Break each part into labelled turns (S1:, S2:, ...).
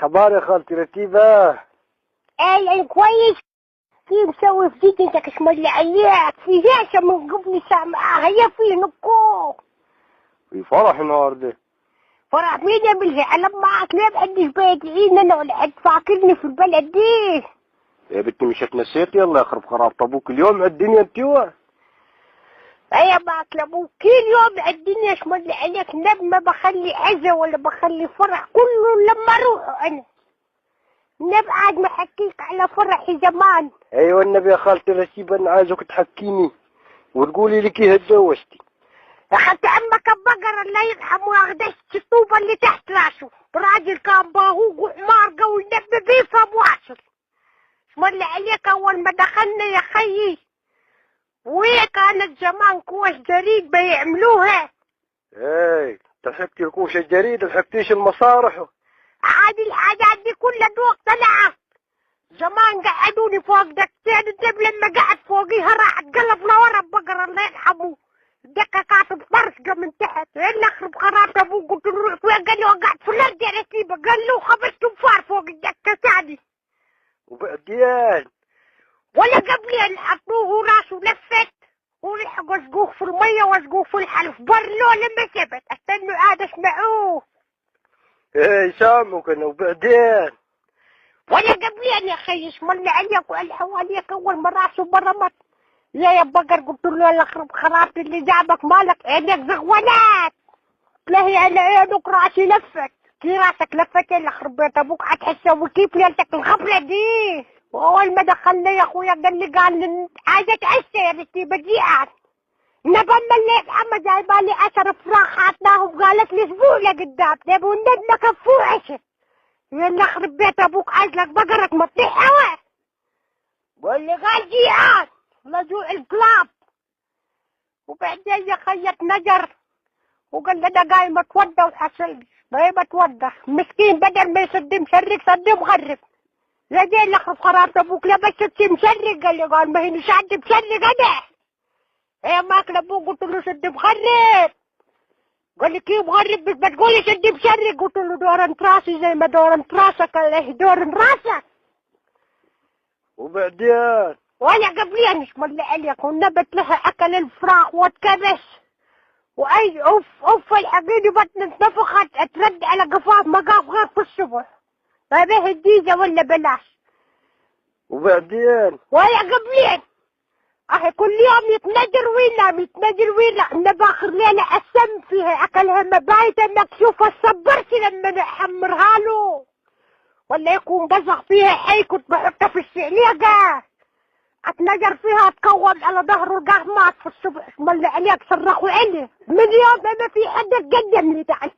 S1: خبار يا خالتي رتيبة؟
S2: اهلا كويس. كيف مسوي في جيت انت كشمل عليك في جاشة من قبل سامعة هيا في نقو.
S1: في فرح النهارده.
S2: فرح مين يا بالفعل معك؟ ليه محدش بيدعيني انا ولا حد فاكرني في البلد دي؟
S1: يا بنتي مش اتنسيتي؟ يلا يخرب خراب ابوك اليوم الدنيا انتوا.
S2: هيا معك لابوك كل يوم الدنيا شمل عليك. ما بخلي عزة ولا بخلي فرح، كله لما اروح انا قاعد محكيك على فرحي زمان.
S1: ايوه النبي يا خالتي رتيبة، انا عايزك تحكيني وتقولي لي كيف اتجوزتي.
S2: اخدت عمك البقر الله يرحمه واخدت الطوبة اللي تحت راسه، راجل كان باهوق وحمار قوي نبي بيفهم واصل. اسمع عليك اول ما دخلنا يا خيي وكانت زمان كوش جريد بيعملوها.
S1: ايه تحكتي الكوش الجريد، تحكتيش المصارح.
S2: عادي الحاجات دي كلها دوق طلعت. زمان قعدوني فوق دكتين الدب، لما قعد فوقيها راحت قلب لورا البقر الله يرحمه. الدكة كانت بطرشقة من تحت، الا اخرب خراب ابوه. قلت له روح وين؟ قال له قاعد في الارض يا رتيبة. قال له خبزت تنفار فوق الدكة ثاني.
S1: وبعدين
S2: ولا قبلين حطوه راسه لفت ولحقوا اسقوه في المية واسقوه في الحلف برلو لما ثبت استنوا عاد اسمعوه.
S1: ايه سامعك انا. وبعدين
S2: ولا قبلين يا خي اسمعني عليك والحوا عليك اول ما راسه برمت. يا بقر قلت له يلا اخرب خرابتي اللي جابك مالك عينك زغولات. تلاهي على عينك راسي لفت. كي راسك لفت يلا اخرب بيت ابوك حتحسه كيف ليلتك الخبرة دي. واول ما دخلنا يا اخويا قال لي عايزة تعشى يا بنتي بديعة. نبى مليت محمد جايبالي 10 فراخ حطناهم، قالت لي اسبوع لقدام نبوا ندنا كفو عشر. يلا اخرب بيت ابوك عايز لك بقرك مطيح هوا. واللي قال جيعان لجوع الكلاب. وبعدين يا خيط نجر وقال لنا قايم اتوضى وحصلني ما بتوضى مسكين، بدل ما يصد مشرق صد مغرب. يا جاي لخف خرابت ابوك لا بس تصير مشرق. قال ما هي مش عندي مشرق انا. ايه ماكل ابوك؟ قلت له سد مغرب. قال لي كيف مغرب بس بتقولي سد مشرق؟ قلت له دور انت راسي زي ما دور انت راسك. قال لي دور انت راسك.
S1: وبعدين
S2: ولا قبلين مش ملي عليك ونبت لها اكل الفراخ واتكبس واي اوف الحقيني بطن اتنفخت اترد على قفاف ما قاف غير في الصبح. ما به الديزة ولا بلاش.
S1: وبعدين
S2: ولا قبلين اخي كل يوم يتنجر وينام يتنجر وينام. باخر ليلة اسم فيها اكلها مبايتة مكشوفة صبرت لما نحمرها له ولا يكون بزغ فيها حي كنت بحطها في السعليقة. اتنجر فيها اتكوم على ظهره القاه مات في الصبح. اسمع عليك صرخوا علي من يوم ما في حد تقدم لي تعال.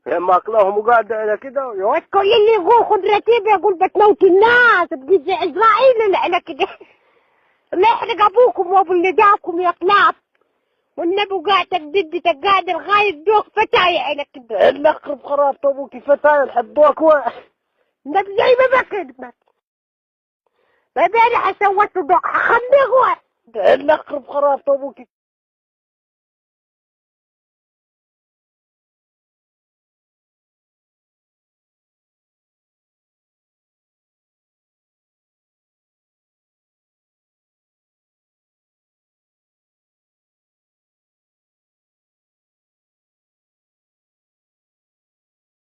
S1: ما اكلهم وقاعدة على كده.
S2: يا كل اللي يقول خد رتيبة يقول بتموت الناس بقيت زي اسرائيل اللي على كده. لا يحرق ابوكم وابو اللي جاكم يا كلاب. والنبي قاعد تقدد تقعد لغاية دوق فتاية على كده.
S1: اللي اخرب خراب ابوك فتاية الحبوك واحد.
S2: النبي زي ما بكلمك ما بيرح سويت دوق حخمي غوات.
S1: اللي اخرب خراب ابوك.